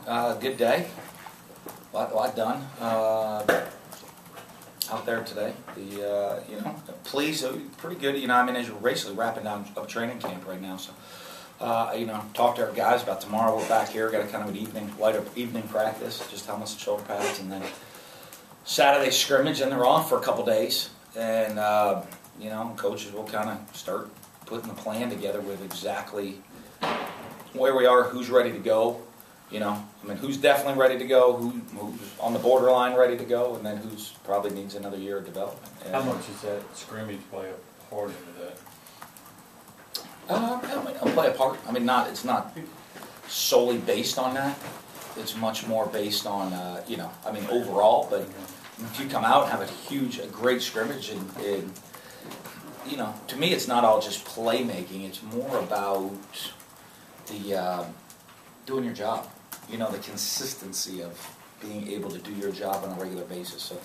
Good day. Lot done out there today. Pleased, pretty good. As we're basically wrapping down up training camp right now. So, talked to our guys about tomorrow. We're back here. Got a kind of an lighter evening practice, just helmets and shoulder pads, and then Saturday scrimmage. And they're off for a couple days. And coaches will kind of start putting the plan together with exactly where we are, who's ready to go. Who's definitely ready to go, who's on the borderline ready to go, and then who's probably needs another year of development. And how much does that scrimmage play a part into that? It'll play a part. It's not solely based on that. It's much more based on, overall. But if you come out and have a great scrimmage, and to me, it's not all just playmaking. It's more about the doing your job. The consistency of being able to do your job on a regular basis so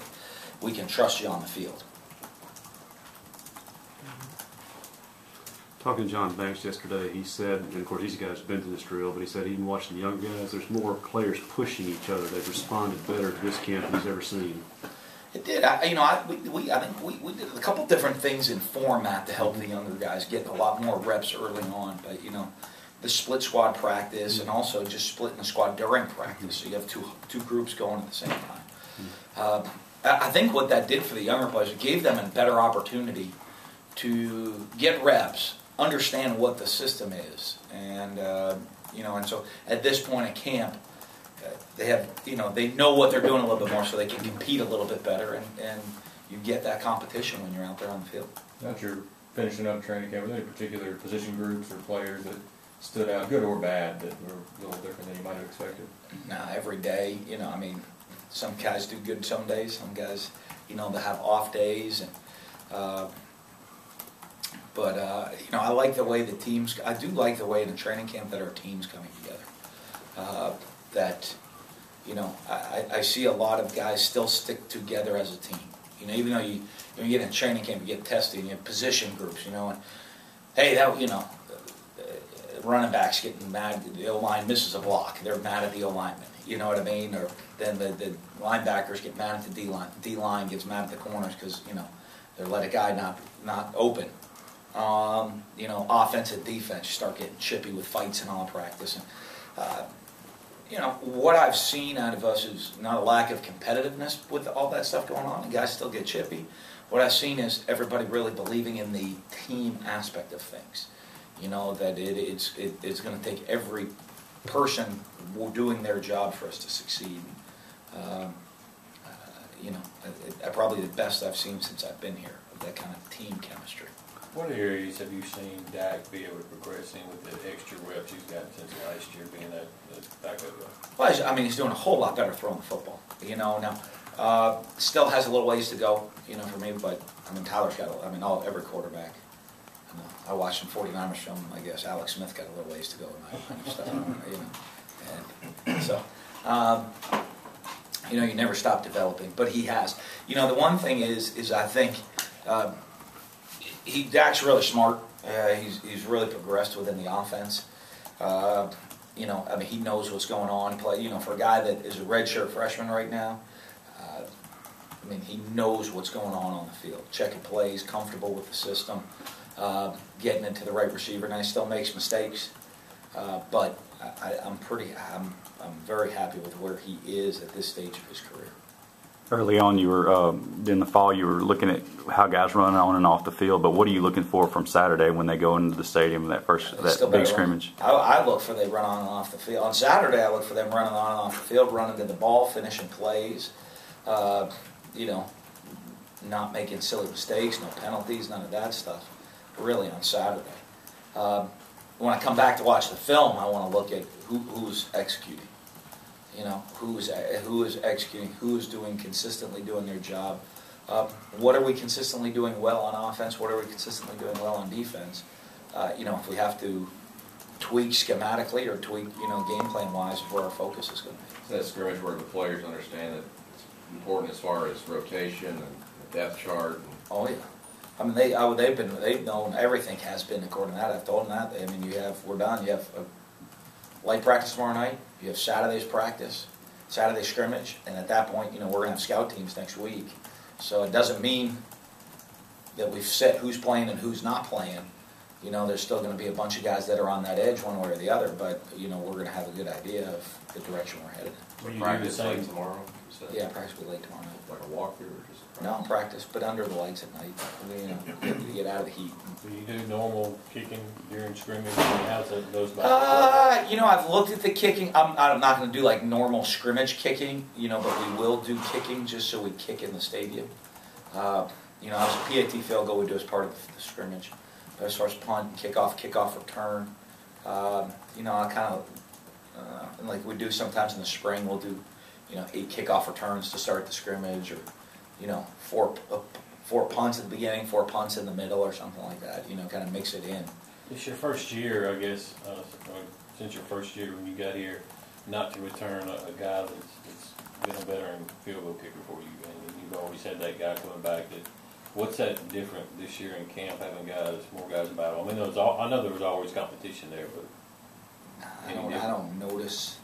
we can trust you on the field. Talking to John Banks yesterday, he said, and of course these guys have been to this drill, but he said even watching the young guys, there's more players pushing each other. They've responded better to this camp than he's ever seen. It did. I think we did a couple different things in format to help the younger guys get a lot more reps early on. But the split squad practice, and also just splitting the squad during practice, so you have two groups going at the same time. I think what that did for the younger players, it gave them a better opportunity to get reps, understand what the system is, and so at this point at camp, they have they know what they're doing a little bit more, so they can compete a little bit better, and you get that competition when you're out there on the field. Now that you're finishing up training camp, were there any particular position groups or players that stood out, good or bad, that were a little different than you might have expected? Nah, every day, some guys do good some days, some guys, they have off days, and I like the way the teams. I do like the way in the training camp that our team's coming together. I see a lot of guys still stick together as a team. Even though you get in training camp, you get tested, and you have position groups. And hey, running backs getting mad. The O-line misses a block. They're mad at the O-lineman. You know what I mean? Or then the linebackers get mad at the D-line. The D-line gets mad at the corners because, they let a guy not open. Offensive, defense, you start getting chippy with fights and all practice. And, what I've seen out of us is not a lack of competitiveness with all that stuff going on. The guys still get chippy. What I've seen is everybody really believing in the team aspect of things. That it's going to take every person doing their job for us to succeed. Probably the best I've seen since I've been here, of that kind of team chemistry. What areas have you seen Dak be able to progress in with the extra reps he's gotten since last year being that backup guy? Well, he's doing a whole lot better throwing the football. Now, still has a little ways to go, for me, but, Tyler's got, every quarterback. I watched some 49ers film. I guess Alex Smith got a little ways to go in my kind of stuff. And so, you never stop developing, but he has. The one thing is I think Dak's really smart. He's really progressed within the offense. He knows what's going on. For a guy that is a redshirt freshman right now, he knows what's going on the field. Checking plays, comfortable with the system. Getting into the right receiver. Now he still makes mistakes, but I'm very happy with where he is at this stage of his career. Early on, you were in the fall. You were looking at how guys run on and off the field. But what are you looking for from Saturday when they go into the stadium? That big scrimmage. I look for they run on and off the field. On Saturday, I look for them running on and off the field, running to the ball, finishing plays. Not making silly mistakes, no penalties, none of that stuff. Really on Saturday. When I come back to watch the film, I want to look at who's executing. Who is executing, who is consistently doing their job. What are we consistently doing well on offense? What are we consistently doing well on defense? If we have to tweak schematically or tweak, game plan wise, where our focus is going to be. So that scrimmage where the players understand that it's important as far as rotation and the depth chart. Oh yeah. They've known everything has been according to that. I've told them that. We're done. You have light practice tomorrow night. You have Saturday's practice, Saturday scrimmage, and at that point, we're going to have scout teams next week. So it doesn't mean that we've set who's playing and who's not playing. There's still going to be a bunch of guys that are on that edge one way or the other, but, we're going to have a good idea of the direction we're headed. Will you Practice do the late same? tomorrow? You said? Yeah, practice will be late tomorrow night. Like a walkthrough or just? No, practice, but under the lights at night. Get out of the heat. Do you do normal kicking during scrimmage? How's those back? I've looked at the kicking. I'm not going to do like normal scrimmage kicking, but we will do kicking just so we kick in the stadium. Obviously PAT field goal we do as part of the scrimmage. But as far as punt, kickoff return, I kind of, like we do sometimes in the spring, we'll do, 8 kickoff returns to start the scrimmage, or, 4 punts at the beginning, 4 punts in the middle, or something like that. Kind of mix it in. It's your first year, I guess, since your first year when you got here, not to return a guy that's been a veteran field goal kicker for you, and you've always had that guy coming back. What's that different this year in camp, having more guys battle? I mean, I know there was always competition there, but I don't notice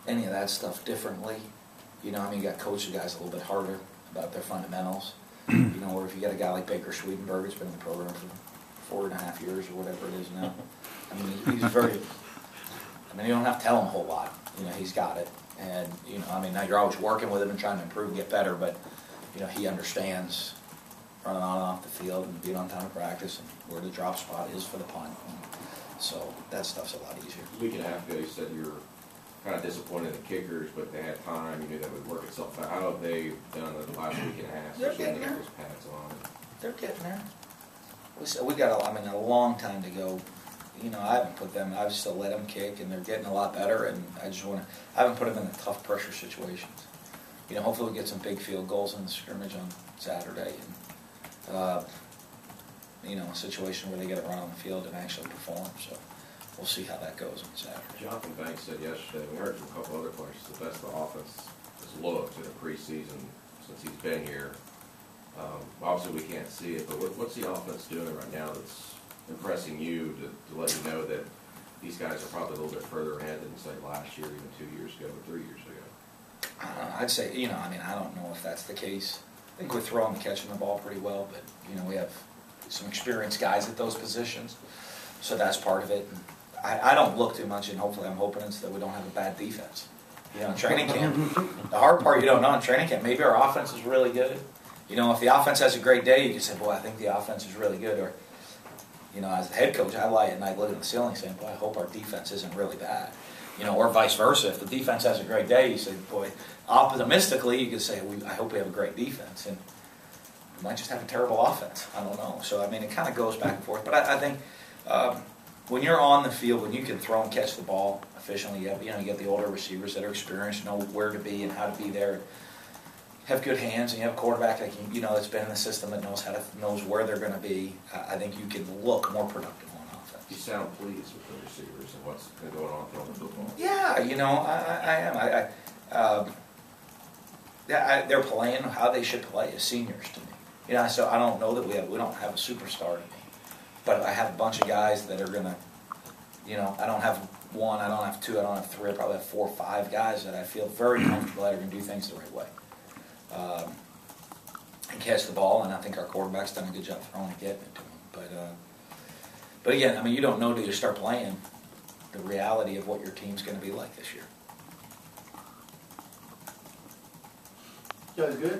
any of that stuff differently. You got coaching guys a little bit harder about their fundamentals. Or if you got a guy like Baker Swedenberg, who's been in the program for 4.5 years or whatever it is now. He's very. You don't have to tell him a whole lot. He's got it, and now you're always working with him and trying to improve and get better. But he understands running on and off the field and being on time to practice and where the drop spot is for the punt. So that stuff's a lot easier. A week and a half ago, you said you were kind of disappointed in the kickers, but they had time. You knew that would work itself out. How have they done in the last week and a half? They're Especially when getting they get there. those pads on. They're getting there. We got a long time to go. I haven't put them. I've still let them kick, and they're getting a lot better. And I haven't put them in the tough pressure situations. Hopefully we get some big field goals in the scrimmage on Saturday, and a situation where they get it run on the field and actually perform. So we'll see how that goes on Saturday. Jonathan Banks said yesterday, we heard from a couple other players, the best the offense has looked in the preseason since he's been here. Obviously we can't see it, but what's the offense doing right now that's impressing you to let you know that these guys are probably a little bit further ahead than, say, last year, even 2 years ago, or 3 years ago? I'd say, I don't know if that's the case. I think we're throwing and catching the ball pretty well, but, we have some experienced guys at those positions, so that's part of it. And I don't look too much, and hopefully I'm hoping it's that we don't have a bad defense. In training camp, the hard part you don't know in training camp, maybe our offense is really good. If the offense has a great day, you can say, boy, I think the offense is really good. Or, as the head coach, I lie at night looking at the ceiling saying, boy, I hope our defense isn't really bad. Or vice versa. If the defense has a great day, you say, boy, optimistically, you could say, I hope we have a great defense. And we might just have a terrible offense. I don't know. So, it kind of goes back and forth. But I think when you're on the field, when you can throw and catch the ball efficiently, you get the older receivers that are experienced, know where to be and how to be there, have good hands, and you have a quarterback that can, that's been in the system that knows where they're going to be. I think you can look more productive on offense. You sound pleased with the receivers and what's been going on throwing the football. Yeah, I am. They're playing how they should play as seniors to me. So I don't know that we don't have a superstar to me, but I have a bunch of guys that are gonna, I don't have one, I don't have two, I don't have three, I probably have 4 or 5 guys that I feel very comfortable that are gonna do things the right way, and catch the ball. And I think our quarterback's done a good job throwing and getting it to them. But again, you don't know till you start playing the reality of what your team's going to be like this year. You guys good?